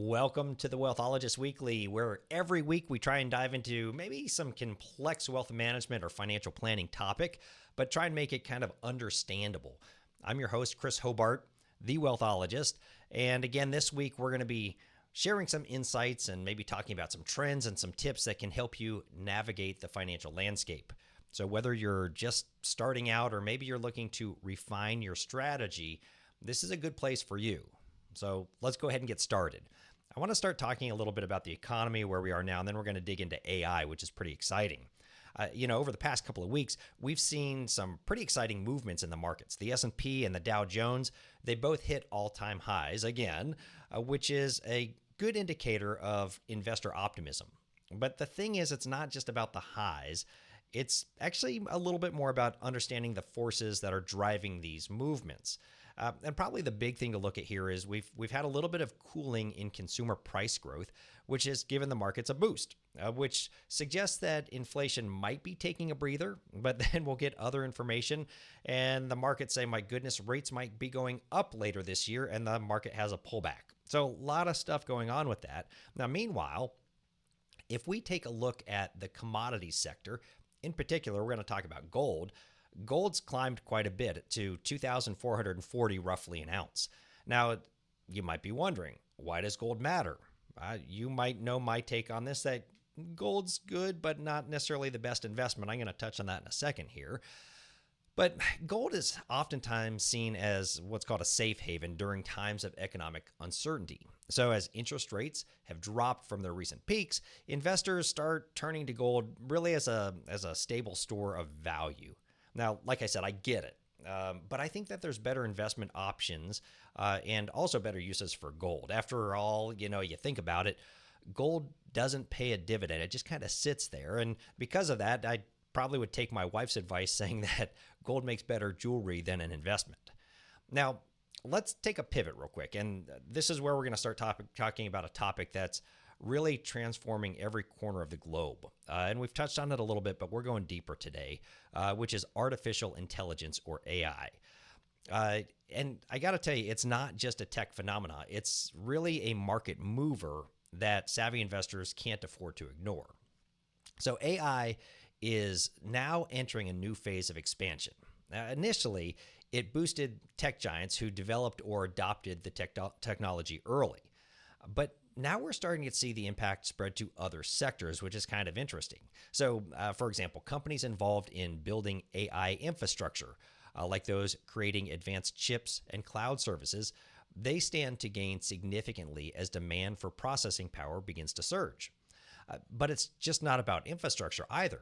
Welcome to the Wealthologist Weekly, where every week we try and dive into maybe some complex wealth management or financial planning topic, but try and make it kind of understandable. I'm your host, Chris Hobart, the Wealthologist. And again, this week we're going to be sharing some insights and maybe talking about some trends and some tips that can help you navigate the financial landscape. So whether you're just starting out or maybe you're looking to refine your strategy, this is a good place for you. So let's go ahead and get started. I want to start talking a little bit about the economy, where we are now, and then we're going to dig into AI, which is pretty exciting. Over the past couple of weeks, we've seen some pretty exciting movements in the markets. The S&P and the Dow Jones, they both hit all-time highs again, which is a good indicator of investor optimism. But the thing is, it's not just about the highs. It's actually a little bit more about understanding the forces that are driving these movements. And probably the big thing to look at here is we've had a little bit of cooling in consumer price growth, which has given the markets a boost, which suggests that inflation might be taking a breather, but then we'll get other information and the markets say, my goodness, rates might be going up later this year, and the market has a pullback. So a lot of stuff going on with that. Now, meanwhile, if we take a look at the commodities sector, in particular, we're going to talk about gold. Gold's climbed quite a bit to 2,440 roughly an ounce. Now, you might be wondering, why does gold matter? You might know my take on this, that gold's good, but not necessarily the best investment. I'm going to touch on that in a second here. But gold is oftentimes seen as what's called a safe haven during times of economic uncertainty. So as interest rates have dropped from their recent peaks, investors start turning to gold really as a stable store of value. Now, like I said, I get it, but I think that there's better investment options and also better uses for gold. After all, you think about it, gold doesn't pay a dividend. It just kind of sits there. And because of that, I probably would take my wife's advice saying that gold makes better jewelry than an investment. Now, let's take a pivot real quick. And this is where we're going to start talking about a topic that's really transforming every corner of the globe. And we've touched on it a little bit, but we're going deeper today, which is artificial intelligence, or AI. And I got to tell you, it's not just a tech phenomenon. It's really a market mover that savvy investors can't afford to ignore. So AI is now entering a new phase of expansion. Initially, it boosted tech giants who developed or adopted the technology early. But now we're starting to see the impact spread to other sectors, which is kind of interesting. So, for example, companies involved in building AI infrastructure, like those creating advanced chips and cloud services, they stand to gain significantly as demand for processing power begins to surge. But it's just not about infrastructure either.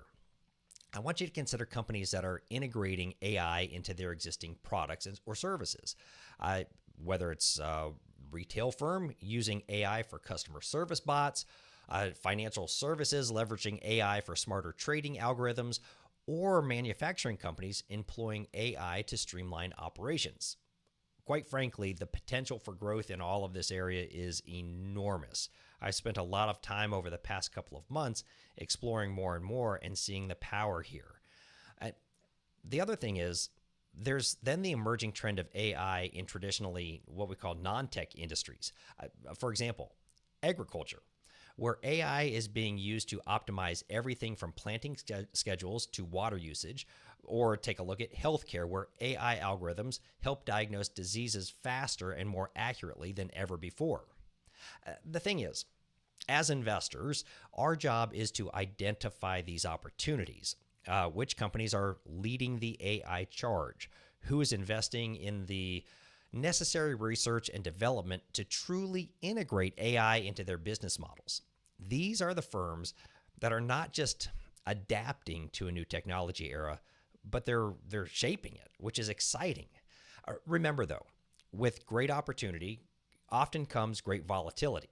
I want you to consider companies that are integrating AI into their existing products or services, whether it's retail firm using AI for customer service bots, financial services leveraging AI for smarter trading algorithms, or manufacturing companies employing AI to streamline operations. Quite frankly, the potential for growth in all of this area is enormous. I spent a lot of time over the past couple of months exploring more and more and seeing the power here. The other thing is, there's then the emerging trend of AI in traditionally what we call non-tech industries. For example, agriculture, where AI is being used to optimize everything from planting schedules to water usage. Or take a look at healthcare, where AI algorithms help diagnose diseases faster and more accurately than ever before. The thing is, as investors, our job is to identify these opportunities. Which companies are leading the AI charge? Who is investing in the necessary research and development to truly integrate AI into their business models? These are the firms that are not just adapting to a new technology era, but they're shaping it, which is exciting. Remember, though, with great opportunity often comes great volatility.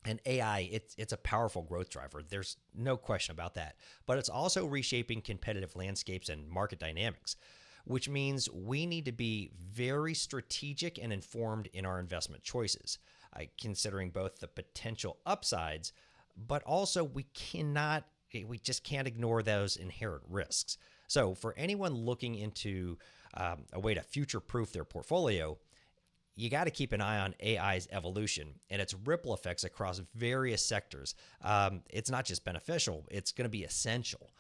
And AI, it's a powerful growth driver. There's no question about that. But it's also reshaping competitive landscapes and market dynamics, which means we need to be very strategic and informed in our investment choices, considering both the potential upsides, but also we just can't ignore those inherent risks. So for anyone looking into a way to future-proof their portfolio, you got to keep an eye on AI's evolution and its ripple effects across various sectors. It's not just beneficial, it's going to be essential.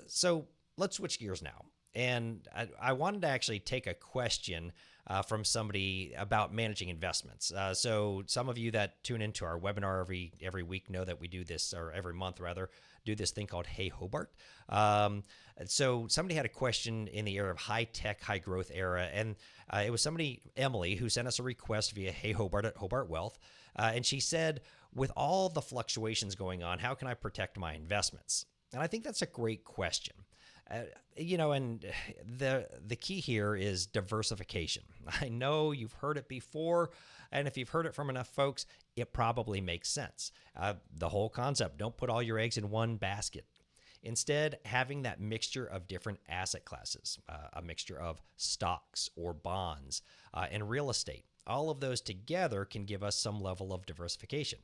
So let's switch gears now. And I wanted to actually take a question from somebody about managing investments. So some of you that tune into our webinar every week know that we do this, or every month rather, do this thing called Hey Hobart. So somebody had a question in the area of high tech, high growth era, and it was somebody, Emily, who sent us a request via Hey Hobart at Hobart Wealth, and she said, with all the fluctuations going on, how can I protect my investments? And I think that's a great question. And the key here is diversification. I know you've heard it before, and if you've heard it from enough folks, it probably makes sense. The whole concept, don't put all your eggs in one basket. Instead, having that mixture of different asset classes, a mixture of stocks or bonds and real estate, all of those together can give us some level of diversification.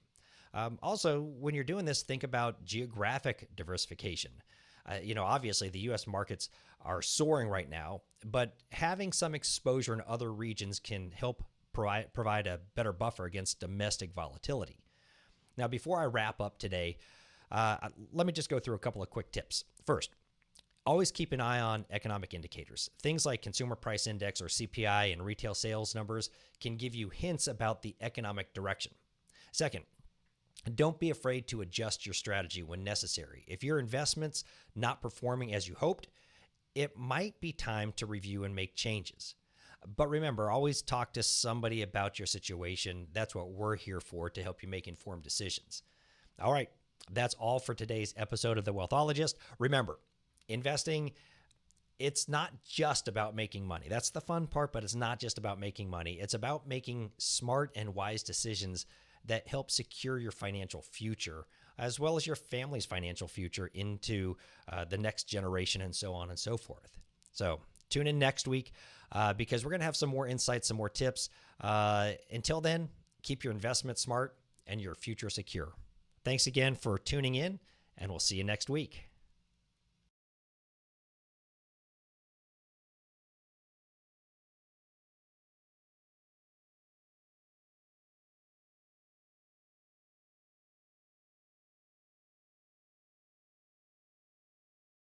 Also, when you're doing this, think about geographic diversification. Obviously the U.S. markets are soaring right now, but having some exposure in other regions can help provide a better buffer against domestic volatility. Now, before I wrap up today, let me just go through a couple of quick tips. First, always keep an eye on economic indicators. Things like consumer price index or CPI and retail sales numbers can give you hints about the economic direction. Second, don't be afraid to adjust your strategy when necessary. If your investment's not performing as you hoped, it might be time to review and make changes. But remember, always talk to somebody about your situation. That's what we're here for, to help you make informed decisions. All right, that's all for today's episode of The Wealthologist. Remember, investing, it's not just about making money. That's the fun part, but it's not just about making money. It's about making smart and wise decisions that help secure your financial future, as well as your family's financial future into the next generation, and so on and so forth. So tune in next week because we're going to have some more insights, some more tips. Until then, keep your investment smart and your future secure. Thanks again for tuning in, and we'll see you next week.